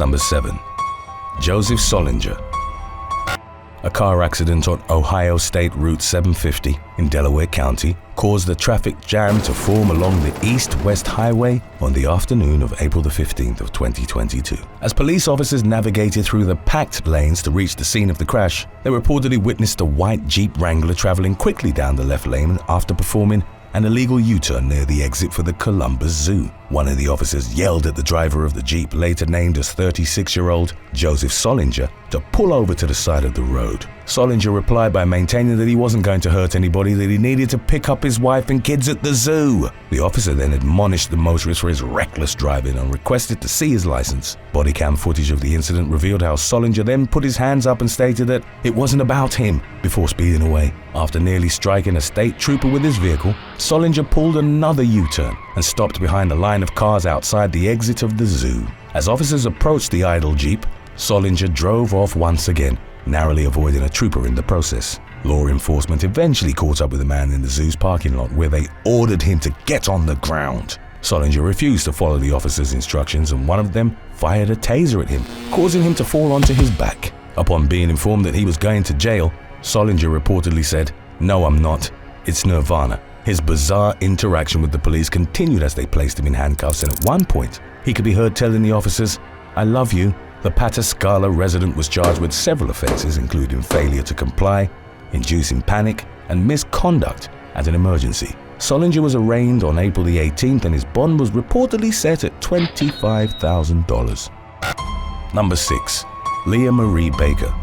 Number 7. Joseph Solinger. A car accident on Ohio State Route 750 in Delaware County caused a traffic jam to form along the east-west highway on the afternoon of April the 15th of 2022. As police officers navigated through the packed lanes to reach the scene of the crash, they reportedly witnessed a white Jeep Wrangler traveling quickly down the left lane after performing an illegal U-turn near the exit for the Columbus Zoo. One of the officers yelled at the driver of the Jeep, later named as 36-year-old Joseph Solinger, to pull over to the side of the road. Solinger replied by maintaining that he wasn't going to hurt anybody, that he needed to pick up his wife and kids at the zoo. The officer then admonished the motorist for his reckless driving and requested to see his license. Body cam footage of the incident revealed how Solinger then put his hands up and stated that it wasn't about him before speeding away. After nearly striking a state trooper with his vehicle, Solinger pulled another U-turn and stopped behind a line of cars outside the exit of the zoo. As officers approached the idle Jeep, Solinger drove off once again, narrowly avoiding a trooper in the process. Law enforcement eventually caught up with the man in the zoo's parking lot, where they ordered him to get on the ground. Solinger refused to follow the officers' instructions, and one of them fired a taser at him, causing him to fall onto his back. Upon being informed that he was going to jail, Solinger reportedly said, "No, I'm not. It's Nirvana." His bizarre interaction with the police continued as they placed him in handcuffs, and at one point, he could be heard telling the officers, "I love you." The Pataskala resident was charged with several offenses, including failure to comply, inducing panic, and misconduct at an emergency. Solinger was arraigned on April the 18th, and his bond was reportedly set at $25,000. Number 6. Leah Marie Baker.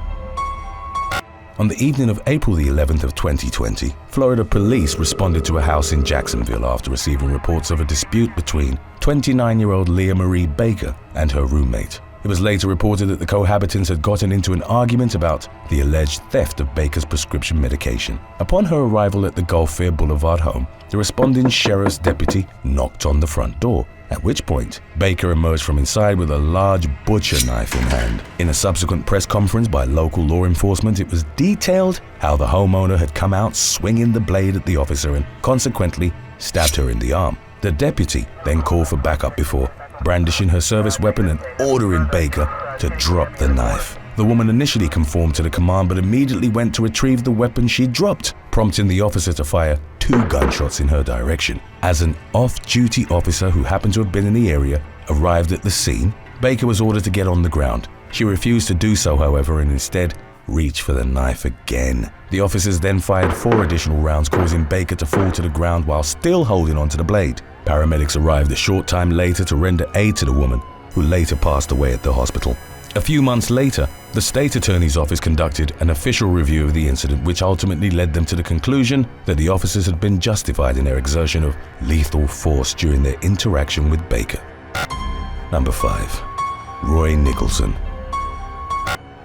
On the evening of April the 11th of 2020, Florida police responded to a house in Jacksonville after receiving reports of a dispute between 29-year-old Leah Marie Baker and her roommate. It was later reported that the cohabitants had gotten into an argument about the alleged theft of Baker's prescription medication. Upon her arrival at the Gulf Fair Boulevard home, the responding sheriff's deputy knocked on the front door, at which point Baker emerged from inside with a large butcher knife in hand. In a subsequent press conference by local law enforcement, it was detailed how the homeowner had come out swinging the blade at the officer and consequently stabbed her in the arm. The deputy then called for backup before brandishing her service weapon and ordering Baker to drop the knife. The woman initially conformed to the command but immediately went to retrieve the weapon she dropped, prompting the officer to fire 2 gunshots in her direction. As an off-duty officer who happened to have been in the area arrived at the scene, Baker was ordered to get on the ground. She refused to do so, however, and instead reached for the knife again. The officers then fired 4 additional rounds, causing Baker to fall to the ground while still holding onto the blade. Paramedics arrived a short time later to render aid to the woman, who later passed away at the hospital. A few months later, the state attorney's office conducted an official review of the incident, which ultimately led them to the conclusion that the officers had been justified in their exertion of lethal force during their interaction with Baker. Number 5. Roy Nicholson.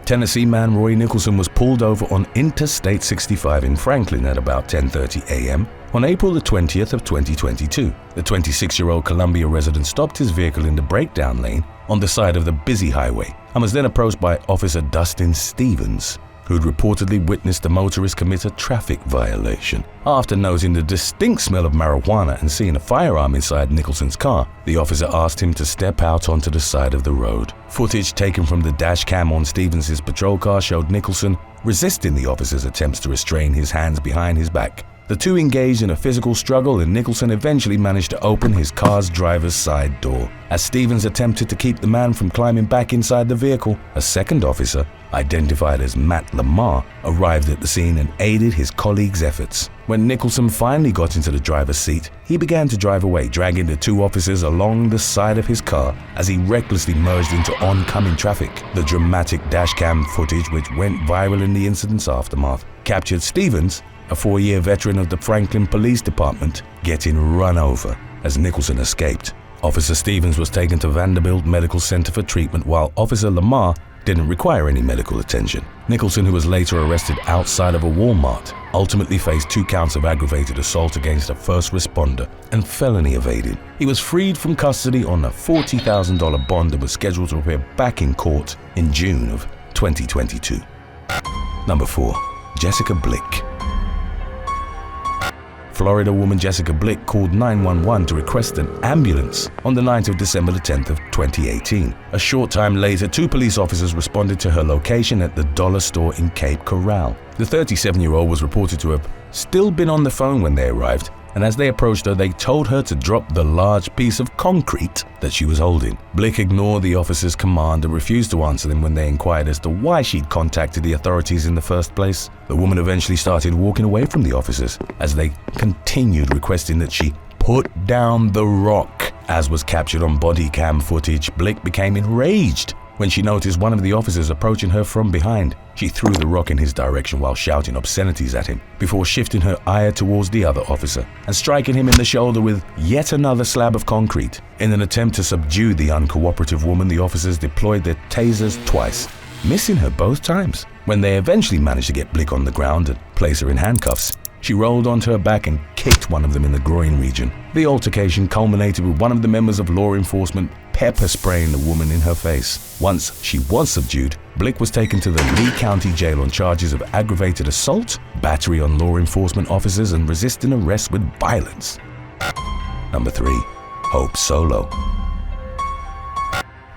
Tennessee man Roy Nicholson was pulled over on Interstate 65 in Franklin at about 10:30 a.m. on April the 20th of 2022. The 26-year-old Columbia resident stopped his vehicle in the breakdown lane on the side of the busy highway and was then approached by Officer Dustin Stevens, who had reportedly witnessed the motorist commit a traffic violation. After noting the distinct smell of marijuana and seeing a firearm inside Nicholson's car, the officer asked him to step out onto the side of the road. Footage taken from the dash cam on Stevens' patrol car showed Nicholson resisting the officer's attempts to restrain his hands behind his back. The two engaged in a physical struggle, and Nicholson eventually managed to open his car's driver's side door. As Stevens attempted to keep the man from climbing back inside the vehicle, a second officer, identified as Matt Lamar, arrived at the scene and aided his colleague's efforts. When Nicholson finally got into the driver's seat, he began to drive away, dragging the two officers along the side of his car as he recklessly merged into oncoming traffic. The dramatic dashcam footage, which went viral in the incident's aftermath, captured Stevens, a 4-year veteran of the Franklin Police Department, getting run over as Nicholson escaped. Officer Stevens was taken to Vanderbilt Medical Center for treatment, while Officer Lamar didn't require any medical attention. Nicholson, who was later arrested outside of a Walmart, ultimately faced 2 counts of aggravated assault against a first responder and felony evading. He was freed from custody on a $40,000 bond and was scheduled to appear back in court in June of 2022. Number 4. Jessica BLICK. Florida woman Jessica Blick called 911 to request an ambulance on the night of December 10th of 2018. A short time later, 2 police officers responded to her location at the dollar store in Cape Coral. The 37-year-old was reported to have still been on the phone when they arrived, and as they approached her, they told her to drop the large piece of concrete that she was holding. Blick ignored the officer's command and refused to answer them when they inquired as to why she'd contacted the authorities in the first place. The woman eventually started walking away from the officers as they continued requesting that she put down the rock. As was captured on body cam footage, Blick became enraged when she noticed one of the officers approaching her from behind. She threw the rock in his direction while shouting obscenities at him, before shifting her ire towards the other officer and striking him in the shoulder with yet another slab of concrete. In an attempt to subdue the uncooperative woman, the officers deployed their tasers twice, missing her both times. When they eventually managed to get Blick on the ground and place her in handcuffs, she rolled onto her back and kicked one of them in the groin region. The altercation culminated with one of the members of law enforcement pepper spraying the woman in her face. Once she was subdued, Blick was taken to the LEAH County Jail on charges of aggravated assault, battery on law enforcement officers, and resisting arrest with violence. Number 3. Hope Solo.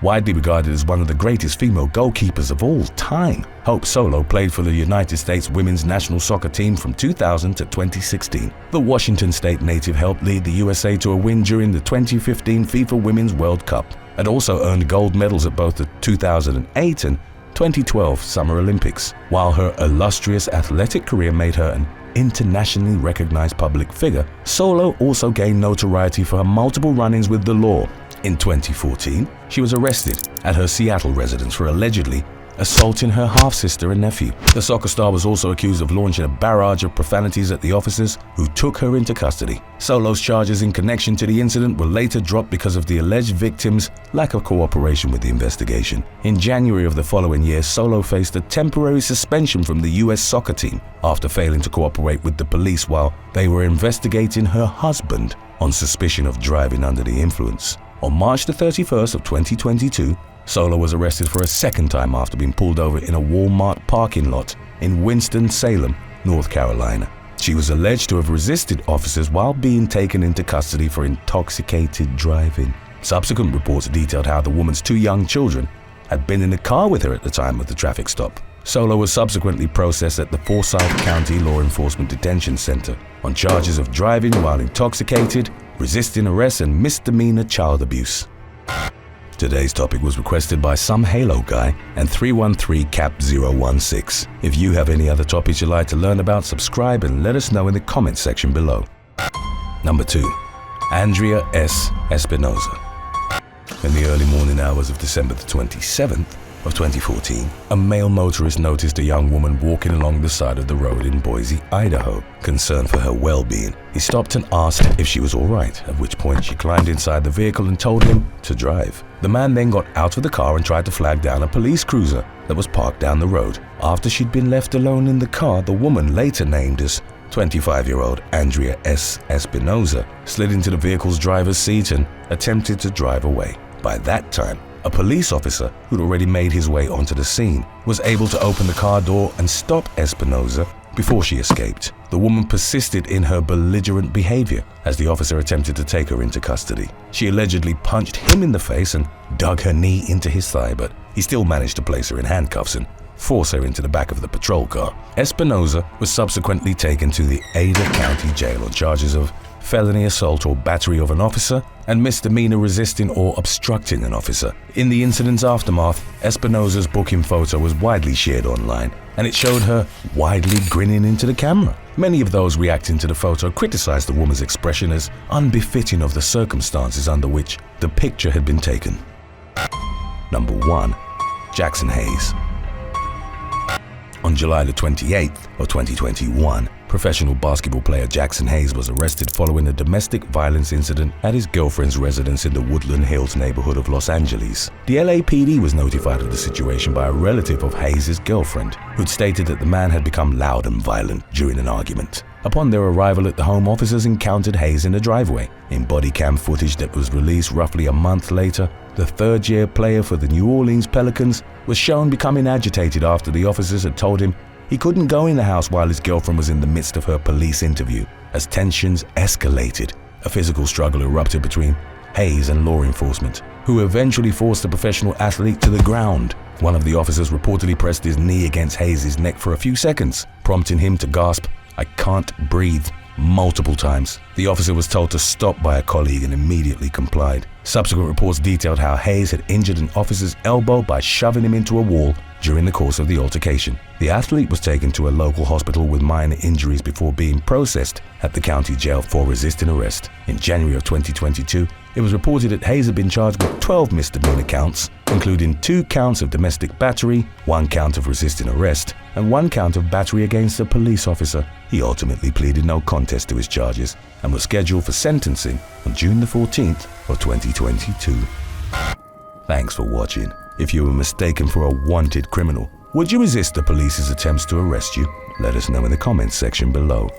Widely regarded as one of the greatest female goalkeepers of all time, Hope Solo played for the United States women's national soccer team from 2000 to 2016. The Washington State native helped lead the USA to a win during the 2015 FIFA Women's World Cup and also earned gold medals at both the 2008 and 2012 Summer Olympics. While her illustrious athletic career made her an internationally recognized public figure, Solo also gained notoriety for her multiple run-ins with the law. In 2014, she was arrested at her Seattle residence for allegedly assaulting her half-sister and nephew. The soccer star was also accused of launching a barrage of profanities at the officers who took her into custody. Solo's charges in connection to the incident were later dropped because of the alleged victim's lack of cooperation with the investigation. In January of the following year, Solo faced a temporary suspension from the US soccer team after failing to cooperate with the police while they were investigating her husband on suspicion of driving under the influence. On March the 31st of 2022, Solo was arrested for a second time after being pulled over in a Walmart parking lot in Winston-Salem, North Carolina. She was alleged to have resisted officers while being taken into custody for intoxicated driving. Subsequent reports detailed how the woman's 2 young children had been in the car with her at the time of the traffic stop. Solo was subsequently processed at the Forsyth County Law Enforcement Detention Center on charges of driving while intoxicated, resisting arrest, and misdemeanor child abuse. Today's topic was requested by Some Halo Guy and 313-CAP016. If you have any other topics you'd like to learn about, subscribe and let us know in the comments section below. Number 2. Andrea S. Espinoza. In the early morning hours of December the 27th of 2014, a male motorist noticed a young woman walking along the side of the road in Boise, Idaho. Concerned for her well-being, he stopped and asked if she was all right, at which point she climbed inside the vehicle and told him to drive. The man then got out of the car and tried to flag down a police cruiser that was parked down the road. After she'd been left alone in the car, the woman, later named as 25-year-old Andrea S. Espinoza, slid into the vehicle's driver's seat and attempted to drive away. By that time, a police officer who'd already made his way onto the scene was able to open the car door and stop Espinoza before she escaped. The woman persisted in her belligerent behavior as the officer attempted to take her into custody. She allegedly punched him in the face and dug her knee into his thigh, but he still managed to place her in handcuffs and force her into the back of the patrol car. Espinoza was subsequently taken to the Ada County Jail on charges of felony assault or battery of an officer and misdemeanor resisting or obstructing an officer. In the incident's aftermath, Espinoza's booking photo was widely shared online, and it showed her widely grinning into the camera. Many of those reacting to the photo criticized the woman's expression as unbefitting of the circumstances under which the picture had been taken. Number 1. Jackson Hayes. On July the 28th of 2021, professional basketball player Jackson Hayes was arrested following a domestic violence incident at his girlfriend's residence in the Woodland Hills neighborhood of Los Angeles. The LAPD was notified of the situation by a relative of Hayes' girlfriend, who'd stated that the man had become loud and violent during an argument. Upon their arrival at the home, officers encountered Hayes in the driveway. In body cam footage that was released roughly a month later, the third-year player for the New Orleans Pelicans was shown becoming agitated after the officers had told him He couldn't go in the house while his girlfriend was in the midst of her police interview. As tensions escalated, a physical struggle erupted between Hayes and law enforcement, who eventually forced the professional athlete to the ground. One of the officers reportedly pressed his knee against Hayes' neck for a few seconds, prompting him to gasp, "I can't breathe," multiple times. The officer was told to stop by a colleague and immediately complied. Subsequent reports detailed how Hayes had injured an officer's elbow by shoving him into a wall during the course of the altercation. The athlete was taken to a local hospital with minor injuries before being processed at the county jail for resisting arrest. In January of 2022, it was reported that Hayes had been charged with 12 misdemeanor counts, including 2 counts of domestic battery, 1 count of resisting arrest, and 1 count of battery against a police officer. He ultimately pleaded no contest to his charges and was scheduled for sentencing on June the 14th of 2022. Thanks for watching. If you were mistaken for a wanted criminal, would you resist the police's attempts to arrest you? Let us know in the comments section below.